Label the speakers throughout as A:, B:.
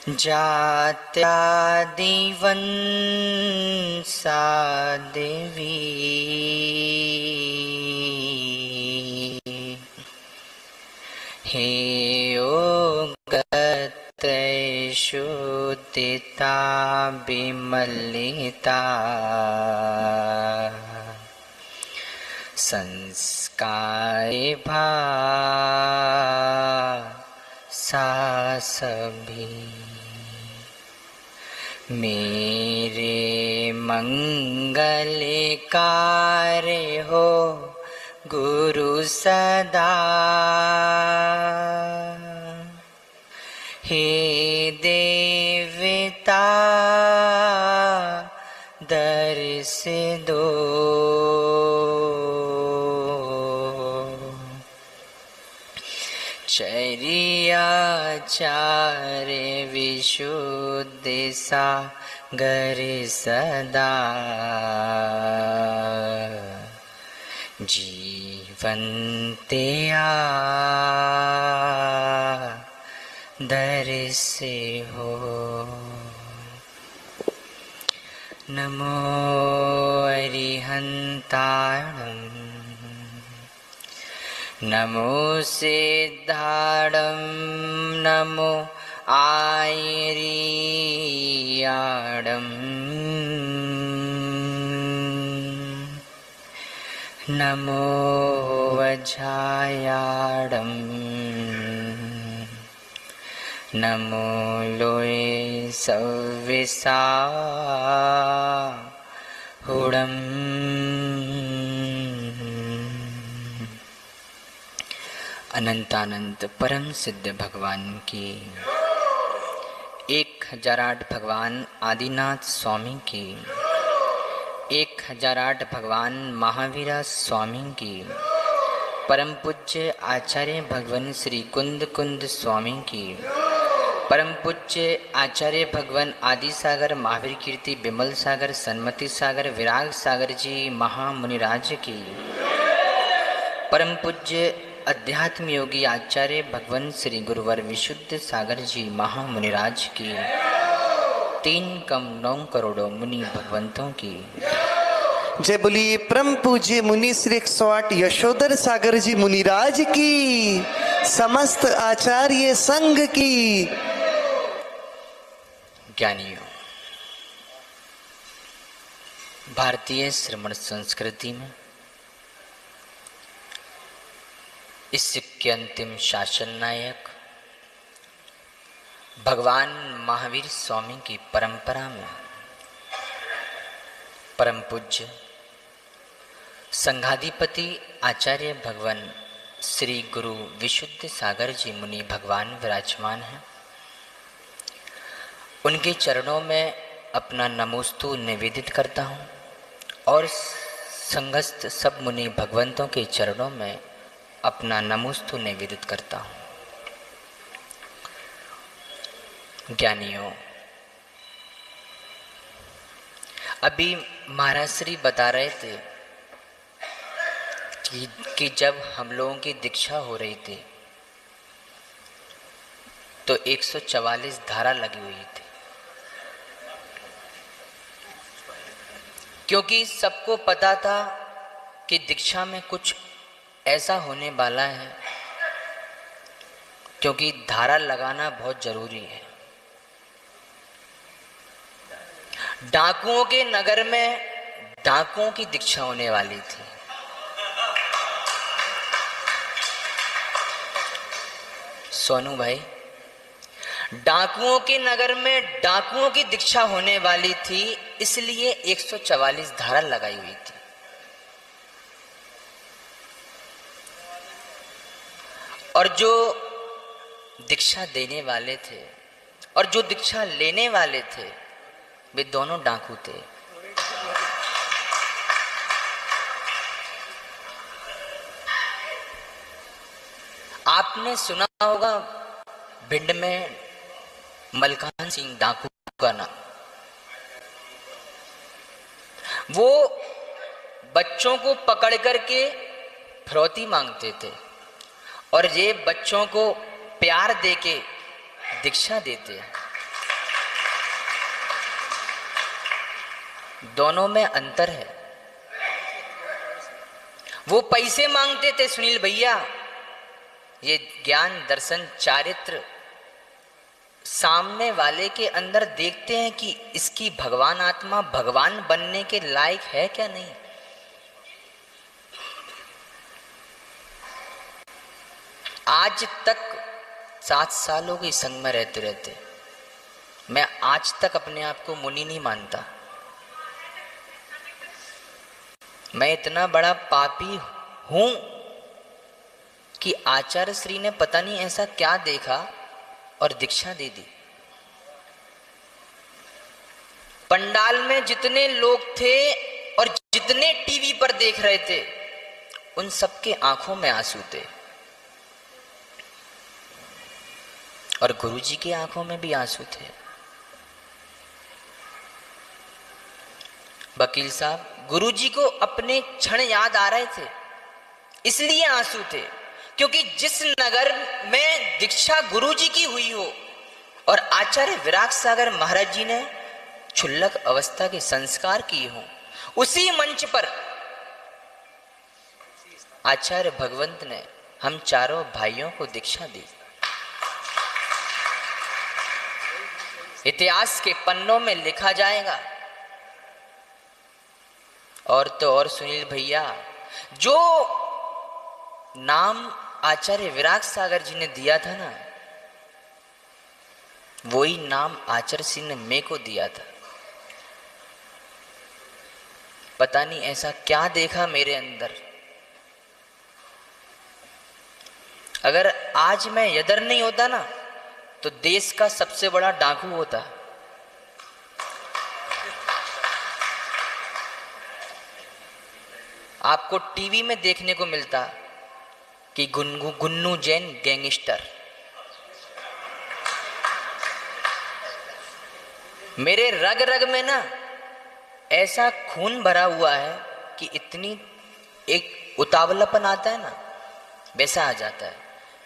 A: जात्यादिवंसा देवी हेयोगत्रैषुदिता विमलिता संस्कारे भासा सभी मेरे मंगल कार्य हो गुरु सदा। हे देवता दर्श दो, चर्याचार्य विशुद्ध सागर सदा जीवन्ते दर्श हो। नमो अरिहन्ताणं नमो सिद्धाणं नमो आयर्याणं नमो वज्रायाणं नमो लोये सव्विसाहुणम्। अनंतानंत परम सिद्ध भगवान की 1008 भगवान आदिनाथ स्वामी की 1008 भगवान महावीरा स्वामी की परम पूज्य आचार्य भगवान श्री कुंद कुंद स्वामी की परम पूज्य आचार्य भगवान आदि सागर महावीर कीर्ति विमल सागर सन्मति सागर विराग सागर जी महामुनिराज की परम पूज्य अध्यात्म योगी आचार्य भगवान श्री गुरुवर विशुद्ध सागर जी महामुनिराज की 3,9 करोड़ों मुनि भगवंतों की
B: जय बोलिए परम पूज्य मुनि श्री 108 यशोधर सागर जी मुनिराज की समस्त आचार्य संघ की।
A: ज्ञानियों, भारतीय श्रमण संस्कृति में इस युग के अंतिम शासन नायक भगवान महावीर स्वामी की परंपरा में परम पूज्य संघाधिपति आचार्य भगवान श्री गुरु विशुद्ध सागर जी मुनि भगवान विराजमान हैं। उनके चरणों में अपना नमोस्तु निवेदित करता हूँ और संगस्त सब मुनि भगवंतों के चरणों में अपना नमोस्तु निवेदित करता हूँ। ज्ञानियों, अभी महाराज श्री बता रहे थे कि जब हम लोगों की दीक्षा हो रही थी तो 144 धारा लगी हुई थी, क्योंकि सबको पता था कि दीक्षा में कुछ ऐसा होने वाला है, क्योंकि धारा लगाना बहुत जरूरी है। डाकुओं के नगर में डाकुओं की दीक्षा होने वाली थी। सोनू भाई, डाकुओं के नगर में डाकुओं की दीक्षा होने वाली थी, इसलिए 144 धारा लगाई हुई थी। और जो दीक्षा देने वाले थे और जो दीक्षा लेने वाले थे वे दोनों डाकू थे। आपने सुना होगा भिंड में मलकान सिंह डाकू का नाम। वो बच्चों को पकड़ करके फिरौती मांगते थे और ये बच्चों को प्यार देके दीक्षा देते हैं। दोनों में अंतर है। वो पैसे मांगते थे सुनील भैया, ये ज्ञान दर्शन चारित्र सामने वाले के अंदर देखते हैं कि इसकी भगवान आत्मा भगवान बनने के लायक है क्या नहीं। आज तक 7 साल हो गए संग में रहते रहते, मैं आज तक अपने आप को मुनि नहीं मानता। मैं इतना बड़ा पापी हूं कि आचार्य श्री ने पता नहीं ऐसा क्या देखा और दीक्षा दे दी। पंडाल में जितने लोग थे और जितने टीवी पर देख रहे थे, उन सबके आंखों में आंसू थे और गुरुजी की आंखों में भी आंसू थे। वकील साहब, गुरुजी को अपने क्षण याद आ रहे थे, इसलिए आंसू थे, क्योंकि जिस नगर में दीक्षा गुरुजी की हुई हो और आचार्य विराग सागर महाराज जी ने क्षुल्लक अवस्था के संस्कार किए हो, उसी मंच पर आचार्य भगवंत ने हम चारों भाइयों को दीक्षा दी। इतिहास के पन्नों में लिखा जाएगा। और तो और सुनील भैया, जो नाम आचार्य विराग सागर जी ने दिया था ना, वही नाम आचार्य सिंह ने मेरे को दिया था। पता नहीं ऐसा क्या देखा मेरे अंदर। अगर आज मैं यदर नहीं होता ना, तो देश का सबसे बड़ा डाकू होता। आपको टीवी में देखने को मिलता कि गुन्नू जैन गैंगस्टर। मेरे रग रग में ना ऐसा खून भरा हुआ है कि इतनी एक उतावलापन आता है ना, वैसा आ जाता है।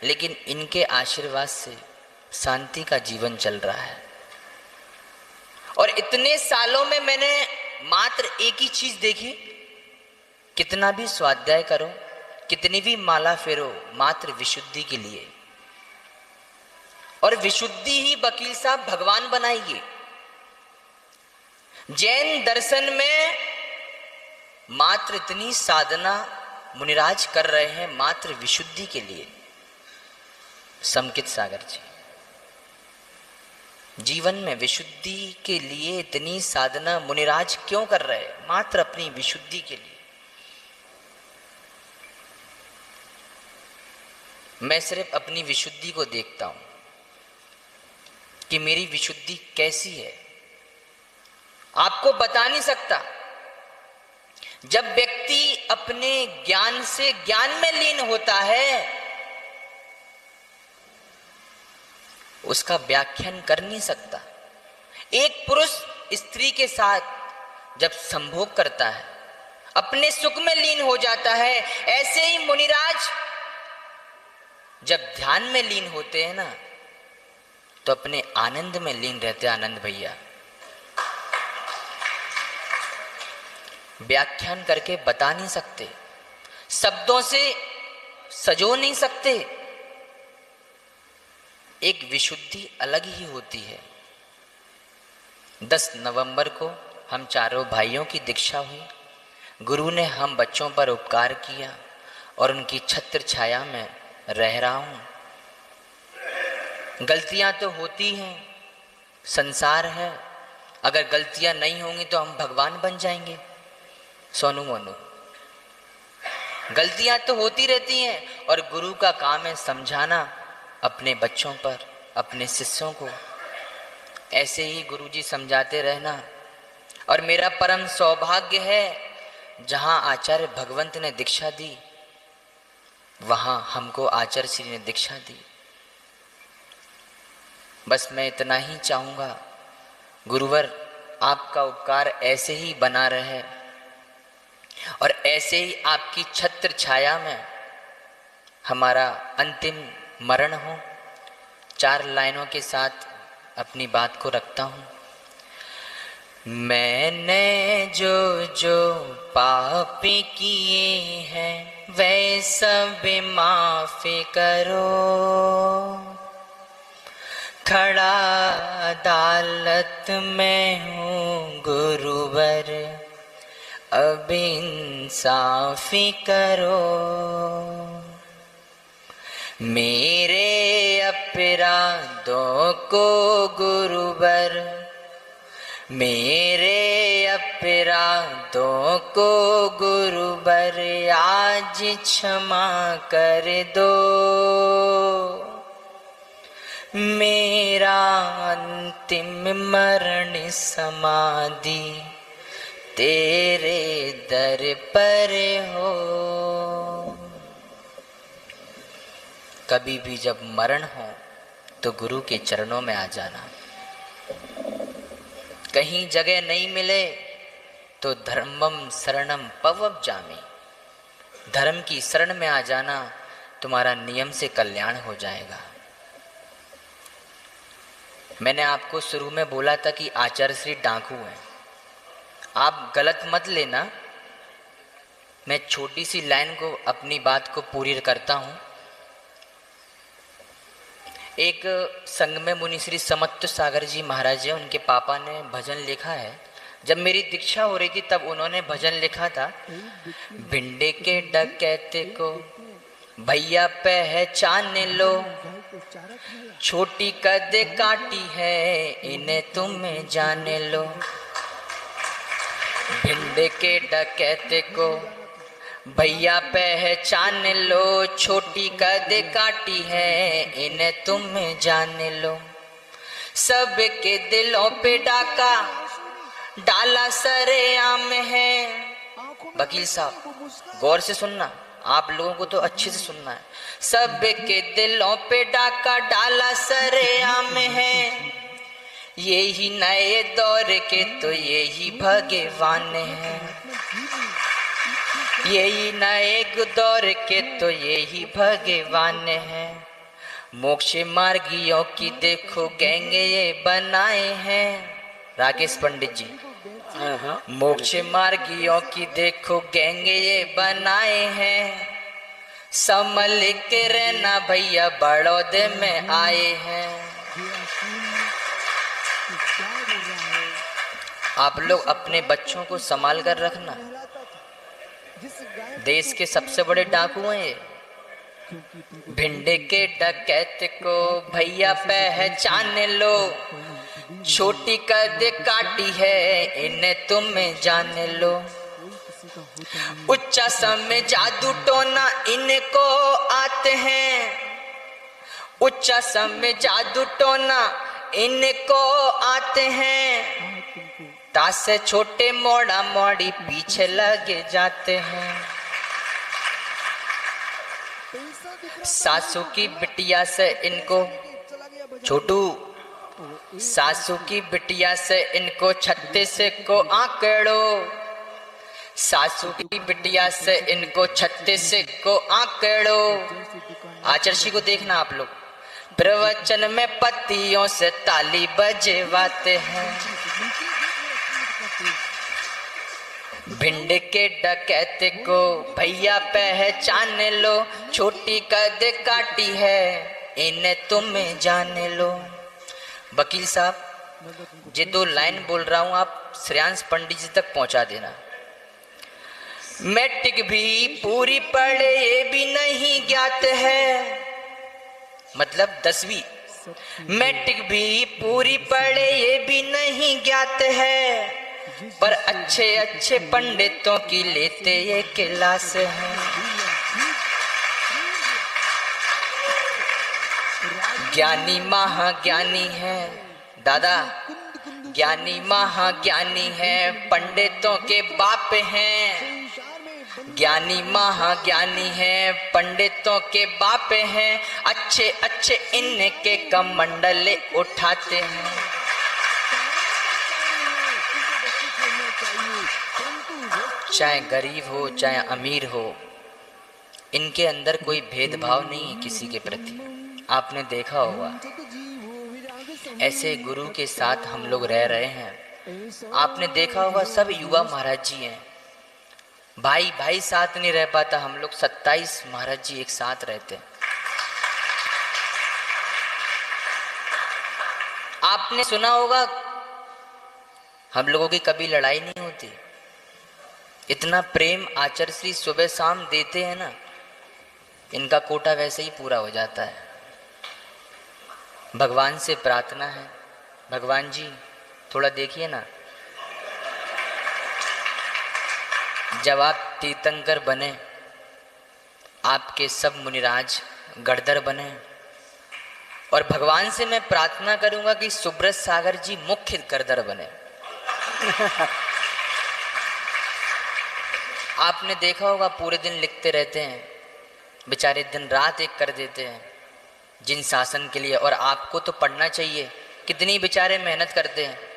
A: लेकिन इनके आशीर्वाद से शांति का जीवन चल रहा है। और इतने सालों में मैंने मात्र एक ही चीज देखी, कितना भी स्वाध्याय करो, कितनी भी माला फेरो, मात्र विशुद्धि के लिए। और विशुद्धि ही वकील साहब भगवान बनाएगी। जैन दर्शन में मात्र इतनी साधना मुनिराज कर रहे हैं, मात्र विशुद्धि के लिए। समकित सागर जी जीवन में विशुद्धि के लिए इतनी साधना मुनिराज क्यों कर रहे हैं? मात्र अपनी विशुद्धि के लिए। मैं सिर्फ अपनी विशुद्धि को देखता हूं कि मेरी विशुद्धि कैसी है, आपको बता नहीं सकता। जब व्यक्ति अपने ज्ञान से ज्ञान में लीन होता है, उसका व्याख्यान कर नहीं सकता। एक पुरुष स्त्री के साथ जब संभोग करता है, अपने सुख में लीन हो जाता है, ऐसे ही मुनिराज जब ध्यान में लीन होते हैं ना, तो अपने आनंद में लीन रहते हैं। आनंद भैया व्याख्यान करके बता नहीं सकते, शब्दों से सजो नहीं सकते। एक विशुद्धि अलग ही होती है। 10 नवंबर को हम चारों भाइयों की दीक्षा हुई। गुरु ने हम बच्चों पर उपकार किया और उनकी छत्र छाया में रह रहा हूं। गलतियां तो होती हैं, संसार है। अगर गलतियां नहीं होंगी तो हम भगवान बन जाएंगे। सोनू मोनू, गलतियां तो होती रहती हैं और गुरु का काम है समझाना अपने बच्चों पर, अपने शिष्यों को। ऐसे ही गुरुजी समझाते रहना। और मेरा परम सौभाग्य है, जहां आचार्य भगवंत ने दीक्षा दी, वहां हमको आचार्य श्री ने दीक्षा दी। बस मैं इतना ही चाहूंगा, गुरुवर आपका उपकार ऐसे ही बना रहे और ऐसे ही आपकी छत्र छाया में हमारा अंतिम मरण हो। 4 लाइनों के साथ अपनी बात को रखता हूं। मैंने जो जो पाप किए हैं वह सब माफ करो। खड़ा अदालत में हूँ गुरुवर, अब इंसाफी करो। मेरे अपराधों को गुरुवर, मेरे अपराधों को गुरुवर आज क्षमा कर दो। मेरा अंतिम मरण समाधि तेरे दर पर हो। कभी भी जब मरण हो तो गुरु के चरणों में आ जाना। कहीं जगह नहीं मिले तो धर्मम शरणम पवब्जामि, धर्म की शरण में आ जाना, तुम्हारा नियम से कल्याण हो जाएगा। मैंने आपको शुरू में बोला था कि आचार्य श्री डाकू हैं, आप गलत मत लेना। मैं छोटी सी लाइन को अपनी बात को पूरी करता हूँ। एक संग में मुनि श्री समत्व सागर जी महाराज जी, उनके पापा ने भजन लिखा है। जब मेरी दीक्षा हो रही थी तब उन्होंने भजन लिखा था, भिंडे के डकैते को भैया पहचान लो, छोटी कद काटी है इन्हें तुम जान लो। भिंडे के डकैते को भैया पहचान लो, छोटी कद काटी है इन्हें तुम जान लो। सबके दिलों पे डाका डाला सरेआम है। वकील साहब गौर से सुनना, आप लोगों को तो अच्छे से सुनना है। सबके दिलों पे डाका डाला सरेआम है, यही नए दौर के तो यही भगवान है। यही नए दौर के तो यही भगवान है। मोक्ष मार्गियों की देखो गैंग ये बनाए हैं। राकेश पंडित जी, मोक्ष मार्गियों की देखो गैंग ये बनाए हैं। संभल के रहना भैया बड़ौदे में आए हैं। आप लोग अपने बच्चों को संभाल कर रखना, देश के सबसे बड़े डाकू हैं ये। भिंडे के डकैत को भैया पहचान लो, छोटी कद काटी है इन्हें तुम जान लो। उच्चा समय जादू टोना इनको आते हैं, उच्चा समय जादू टोना इनको आते हैं। ताश से छोटे मोड़ा मोड़ी पीछे लगे जाते हैं। सासू की बिटिया से इनको छोटू, सासू की बिटिया से इनको 36 को आंकड़ो। सासू की बिटिया से इनको 36 को आंकड़ो। आचर्षी को देखना आप लोग, प्रवचन में पतियों से ताली बजवाते हैं। भिंड के डकैते को भैया पहचान लो, छोटी कद काटी है इन्हें तुम जान लो। वकील साहब ये 2 लाइन बोल रहा हूं, आप श्रेयांश पंडित जी तक पहुंचा देना। मैट्रिक भी पूरी पढ़े ये भी नहीं ज्ञात है, मतलब 10वीं। मैट्रिक भी पूरी पढ़े ये भी नहीं ज्ञात है, पर अच्छे अच्छे पंडितों की लेते ये क्लास है। ज्ञानी महाज्ञानी है दादा, ज्ञानी महाज्ञानी है, पंडितों के बाप हैं। ज्ञानी महाज्ञानी है, पंडितों के बाप हैं। अच्छे अच्छे इनके कमंडल उठाते हैं। चाहे गरीब हो चाहे अमीर हो, इनके अंदर कोई भेदभाव नहीं है किसी के प्रति। आपने देखा होगा, ऐसे गुरु के साथ हम लोग रह रहे हैं आपने देखा होगा सब युवा महाराज जी हैं, भाई भाई साथ नहीं रह पाता, हम लोग 27 महाराज जी एक साथ रहते हैं। आपने सुना होगा हम लोगों की कभी लड़ाई नहीं होती, इतना प्रेम आचार्य श्री सुबह शाम देते हैं ना, इनका कोटा वैसे ही पूरा हो जाता है। भगवान से प्रार्थना है, भगवान जी थोड़ा देखिए ना, जब आप तीर्थंकर बने, आपके सब मुनिराज गड़दर बने, और भगवान से मैं प्रार्थना करूंगा कि सुब्रत सागर जी मुख्य गड़दर बने। आपने देखा होगा पूरे दिन लिखते रहते हैं, बेचारे दिन रात एक कर देते हैं जिन शासन के लिए, और आपको तो पढ़ना चाहिए, कितनी बेचारे मेहनत करते हैं।